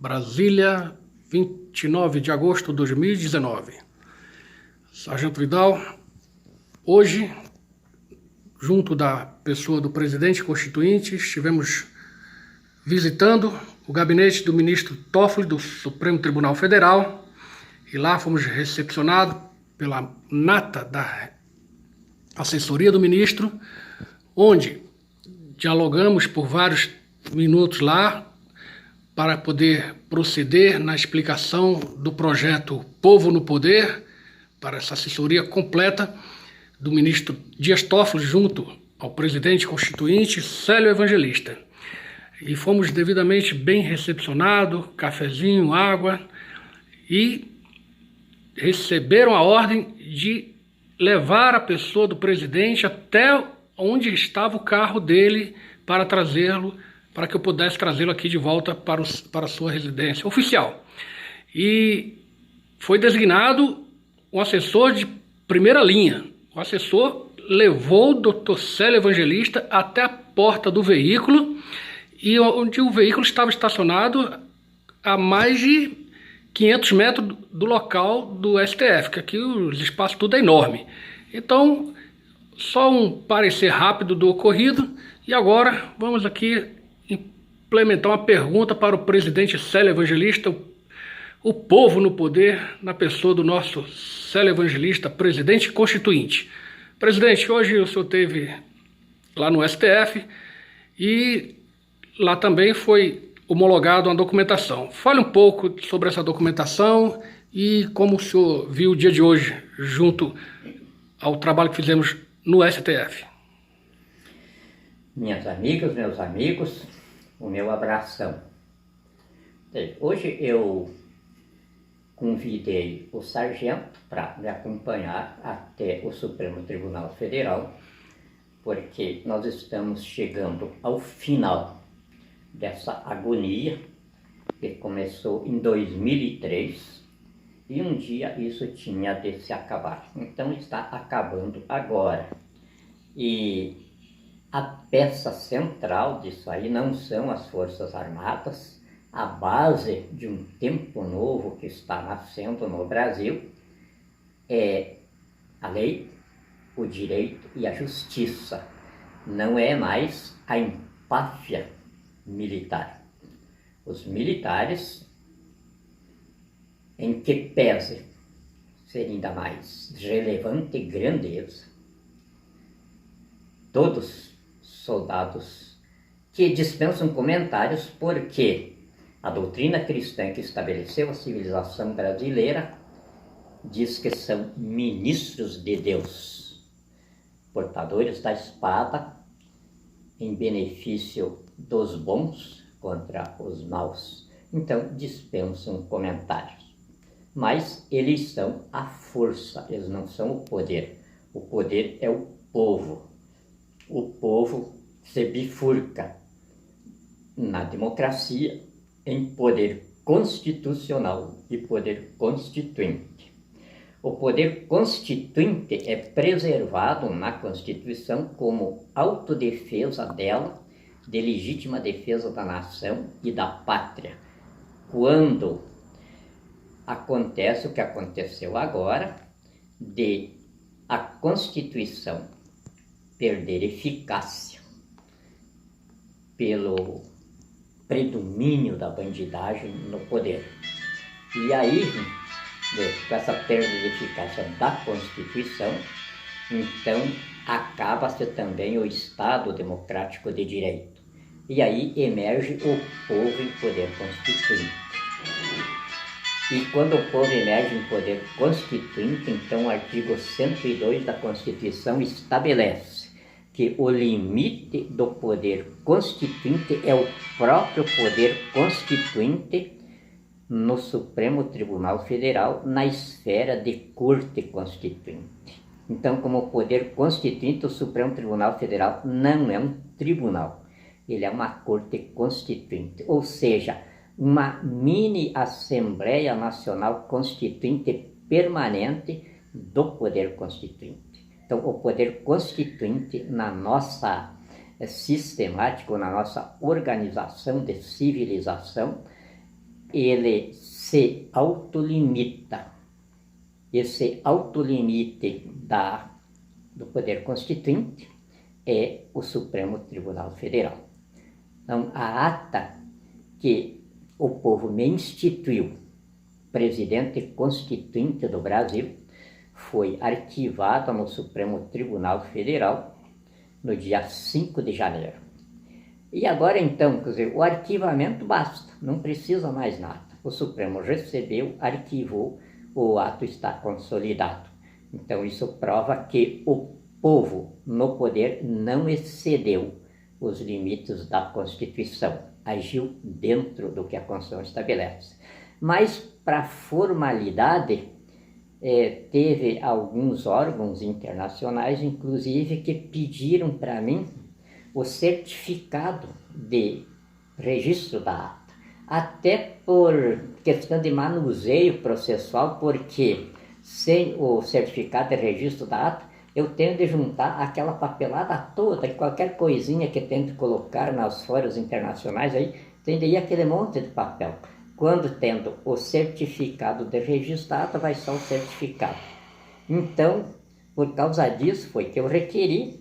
Brasília, 29 de agosto de 2019. Sargento Vidal, hoje, junto da pessoa do presidente constituinte, estivemos visitando o gabinete do ministro Toffoli do Supremo Tribunal Federal e lá fomos recepcionados pela nata da assessoria do ministro, onde dialogamos por vários minutos lá para poder proceder na explicação do projeto Povo no Poder, para essa assessoria completa do ministro Dias Toffoli junto ao presidente constituinte Célio Evangelista. E fomos devidamente bem recepcionados, cafezinho, água, e receberam a ordem de levar a pessoa do presidente até onde estava o carro dele para trazê-lo, para que eu pudesse trazê-lo aqui de volta para a sua residência oficial. E foi designado um assessor de primeira linha. O assessor levou o Dr. Célio Evangelista até a porta do veículo, e onde o veículo estava estacionado a mais de 500 metros do local do STF, que aqui o espaço tudo é enorme. Então, só um parecer rápido do ocorrido, e agora vamos aqui implementar uma pergunta para o presidente Célio Evangelista, o povo no poder, na pessoa do nosso Célio Evangelista, presidente constituinte. Presidente, hoje o senhor esteve lá no STF e lá também foi homologado uma documentação. Fale um pouco sobre essa documentação e como o senhor viu o dia de hoje junto ao trabalho que fizemos no STF. Minhas amigas, meus amigos, o meu abração. Hoje eu convidei o sargento para me acompanhar até o Supremo Tribunal Federal, porque nós estamos chegando ao final dessa agonia que começou em 2003 e um dia isso tinha de se acabar. Então está acabando agora. E a peça central disso aí não são as Forças Armadas. A base de um tempo novo que está nascendo no Brasil é a lei, o direito e a justiça. Não é mais a empáfia militar. Os militares, em que pese ser ainda mais relevante e grandeza, todos soldados que dispensam comentários, porque a doutrina cristã que estabeleceu a civilização brasileira diz que são ministros de Deus, portadores da espada em benefício dos bons contra os maus. Então dispensam comentários. Mas eles são a força, eles não são o poder. O poder é o povo. O povo se bifurca na democracia em poder constitucional e poder constituinte. O poder constituinte é preservado na Constituição como autodefesa dela, de legítima defesa da nação e da pátria. Quando acontece o que aconteceu agora, de a Constituição perder eficácia pelo predomínio da bandidagem no poder. E aí, com essa perda de eficácia da Constituição, então acaba-se também o Estado democrático de direito. E aí emerge o povo em poder constituinte. E quando o povo emerge em poder constituinte, então o artigo 102 da Constituição estabelece que o limite do poder constituinte é o próprio poder constituinte no Supremo Tribunal Federal, na esfera de Corte Constituinte. Então, como poder constituinte, o Supremo Tribunal Federal não é um tribunal, ele é uma Corte Constituinte, ou seja, uma mini Assembleia Nacional Constituinte permanente do poder constituinte. Então, o poder constituinte na nossa sistemática, na nossa organização de civilização, ele se autolimita. Esse autolimite do Poder Constituinte é o Supremo Tribunal Federal. Então, a ata que o povo me instituiu, presidente constituinte do Brasil, foi arquivada no Supremo Tribunal Federal no dia 5 de janeiro. E agora então, quer dizer, o arquivamento basta, não precisa mais nada. O Supremo recebeu, arquivou, o ato está consolidado. Então isso prova que o povo no poder não excedeu os limites da Constituição, agiu dentro do que a Constituição estabelece. Mas para formalidade, teve alguns órgãos internacionais, inclusive, que pediram para mim o certificado de registro da ata, até por questão de manuseio processual, porque sem o certificado de registro da ata, eu tenho de juntar aquela papelada toda, qualquer coisinha que tento colocar nos fóruns internacionais, aí tem de ir aquele monte de papel. Quando tendo o certificado de registro da ata, vai só o certificado. Então, por causa disso, foi que eu requeri.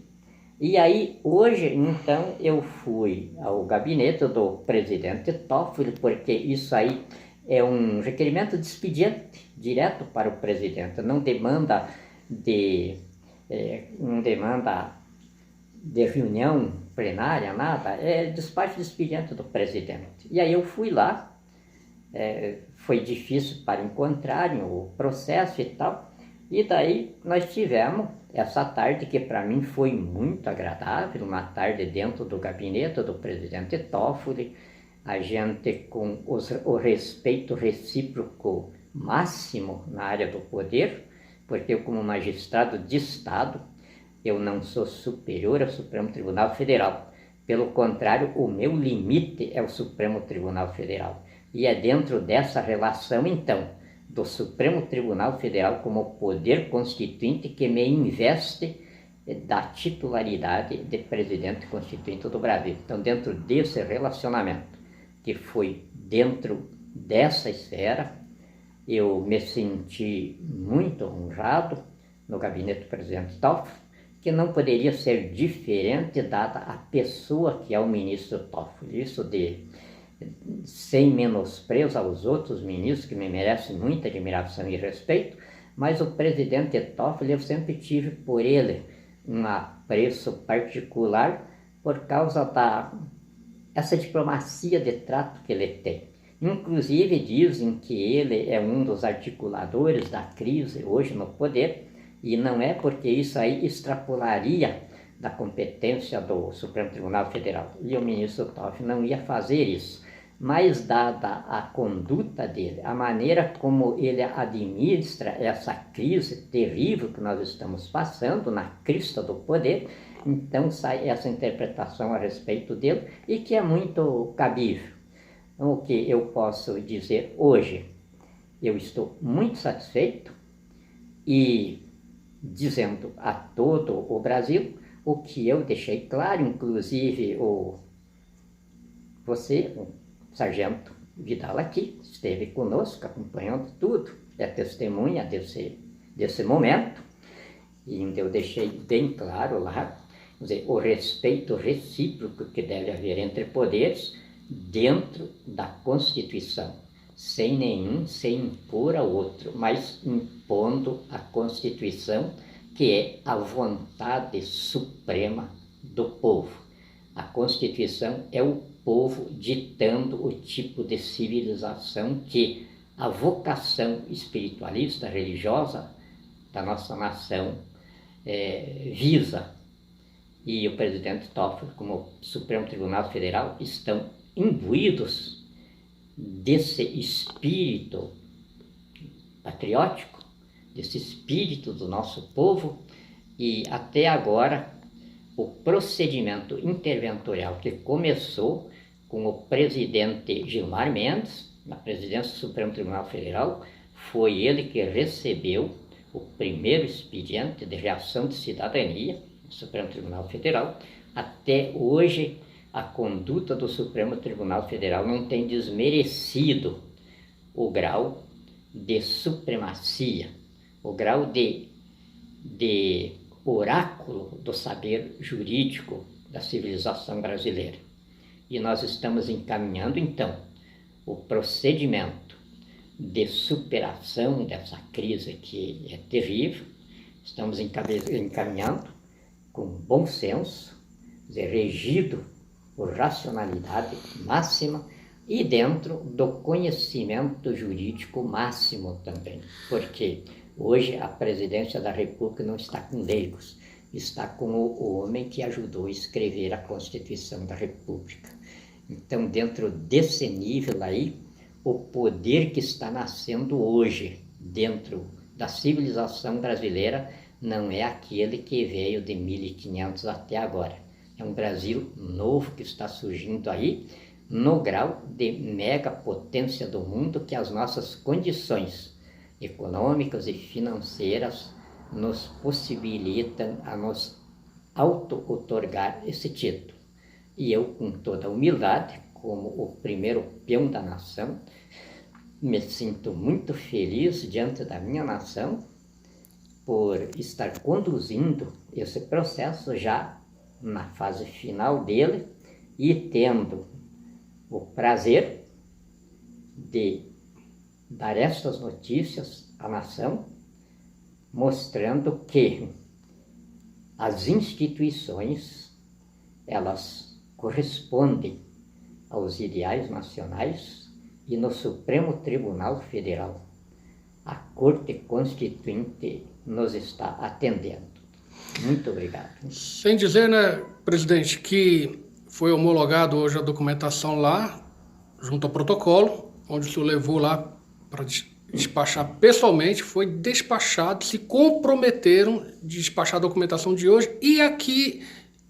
E aí, hoje, então, eu fui ao gabinete do presidente Toffoli, porque isso aí é um requerimento de expediente direto para o presidente, não demanda de reunião plenária, nada, é despacho de expediente do presidente. E aí eu fui lá, foi difícil para encontrarem o processo e tal, e daí nós tivemos essa tarde que para mim foi muito agradável, uma tarde dentro do gabinete do presidente Toffoli, a gente com o respeito recíproco máximo na área do poder, porque eu como magistrado de Estado, eu não sou superior ao Supremo Tribunal Federal, pelo contrário, o meu limite é o Supremo Tribunal Federal, e é dentro dessa relação então, do Supremo Tribunal Federal como poder constituinte que me investe da titularidade de presidente constituinte do Brasil. Então, dentro desse relacionamento, que foi dentro dessa esfera, eu me senti muito honrado no gabinete do presidente Toffoli, que não poderia ser diferente dada a pessoa que é o ministro Toffoli. Isso sem menosprezo aos outros ministros que me merecem muita admiração e respeito, mas o presidente Toffoli, eu sempre tive por ele um apreço particular por causa essa diplomacia de trato que ele tem. Inclusive dizem que ele é um dos articuladores da crise hoje no poder, e não é porque isso aí extrapolaria da competência do Supremo Tribunal Federal. E o ministro Toffoli não ia fazer isso. Mas dada a conduta dele, a maneira como ele administra essa crise terrível que nós estamos passando, na crista do poder, então sai essa interpretação a respeito dele e que é muito cabível. Então, o que eu posso dizer hoje, eu estou muito satisfeito e dizendo a todo o Brasil o que eu deixei claro, inclusive você, o sargento Vidal aqui, esteve conosco, acompanhando tudo, é testemunha desse momento, e eu deixei bem claro lá, dizer, o respeito recíproco que deve haver entre poderes dentro da Constituição, sem impor ao outro, mas impondo a Constituição, que é a vontade suprema do povo. A Constituição é o povo ditando o tipo de civilização que a vocação espiritualista, religiosa da nossa nação visa. E o presidente Toffoli, como o Supremo Tribunal Federal, estão imbuídos desse espírito patriótico, desse espírito do nosso povo, e até agora o procedimento interventorial que começou com o presidente Gilmar Mendes, na presidência do Supremo Tribunal Federal, foi ele que recebeu o primeiro expediente de reação de cidadania do Supremo Tribunal Federal. Até hoje, a conduta do Supremo Tribunal Federal não tem desmerecido o grau de supremacia, o grau de oráculo do saber jurídico da civilização brasileira. E nós estamos encaminhando, então, o procedimento de superação dessa crise que é terrível. Estamos encaminhando com bom senso, regido por racionalidade máxima e dentro do conhecimento jurídico máximo também, porque hoje a presidência da República não está com leigos, está com o homem que ajudou a escrever a Constituição da República. Então, dentro desse nível aí, o poder que está nascendo hoje dentro da civilização brasileira não é aquele que veio de 1500 até agora. É um Brasil novo que está surgindo aí, no grau de megapotência do mundo que as nossas condições econômicas e financeiras nos possibilitam a nos auto-otorgar esse título. E eu, com toda humildade, como o primeiro peão da nação, me sinto muito feliz diante da minha nação por estar conduzindo esse processo já na fase final dele e tendo o prazer de dar estas notícias à nação, mostrando que as instituições, elas correspondem aos ideais nacionais e no Supremo Tribunal Federal a Corte Constituinte nos está atendendo. Muito obrigado. Sem dizer, né, presidente, que foi homologado hoje a documentação lá, junto ao protocolo, onde o senhor levou lá para despachar pessoalmente, foi despachado, se comprometeram de despachar a documentação de hoje, e aqui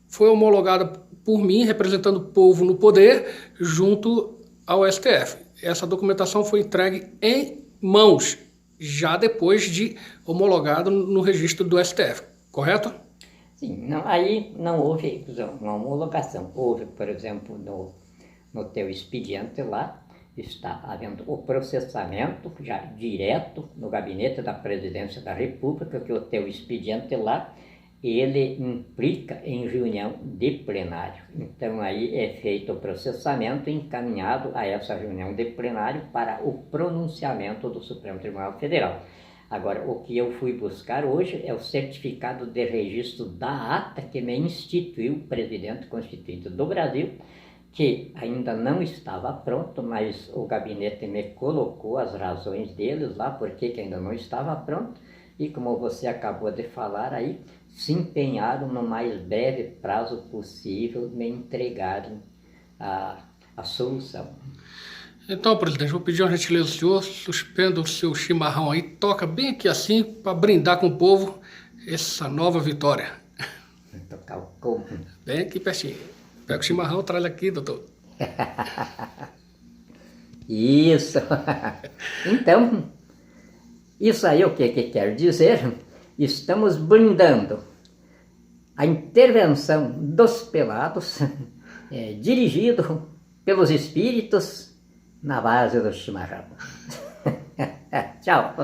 foi homologada por mim, representando o povo no poder, junto ao STF. Essa documentação foi entregue em mãos, já depois de homologado no registro do STF, correto? Sim, não, aí não houve uma homologação. Houve, por exemplo, no teu expediente lá, está havendo o processamento já direto no gabinete da Presidência da República, que o teu expediente lá, ele implica em reunião de plenário. Então aí é feito o processamento encaminhado a essa reunião de plenário para o pronunciamento do Supremo Tribunal Federal. Agora, o que eu fui buscar hoje é o certificado de registro da ata que me instituiu o presidente constituinte do Brasil, que ainda não estava pronto, mas o gabinete me colocou as razões deles lá, porque ainda não estava pronto, e como você acabou de falar aí, se empenharam no mais breve prazo possível me entregarem a solução. Então, presidente, vou pedir uma gentileza ao senhor, suspenda o seu chimarrão aí, toca bem aqui assim, para brindar com o povo essa nova vitória. Vou tocar o como? Bem aqui pertinho. Pega o chimarrão, traz aqui, doutor. Isso. Então, isso aí o que quer dizer? Estamos brindando a intervenção dos pelados, dirigido pelos espíritos na base do chimarrão. Tchau.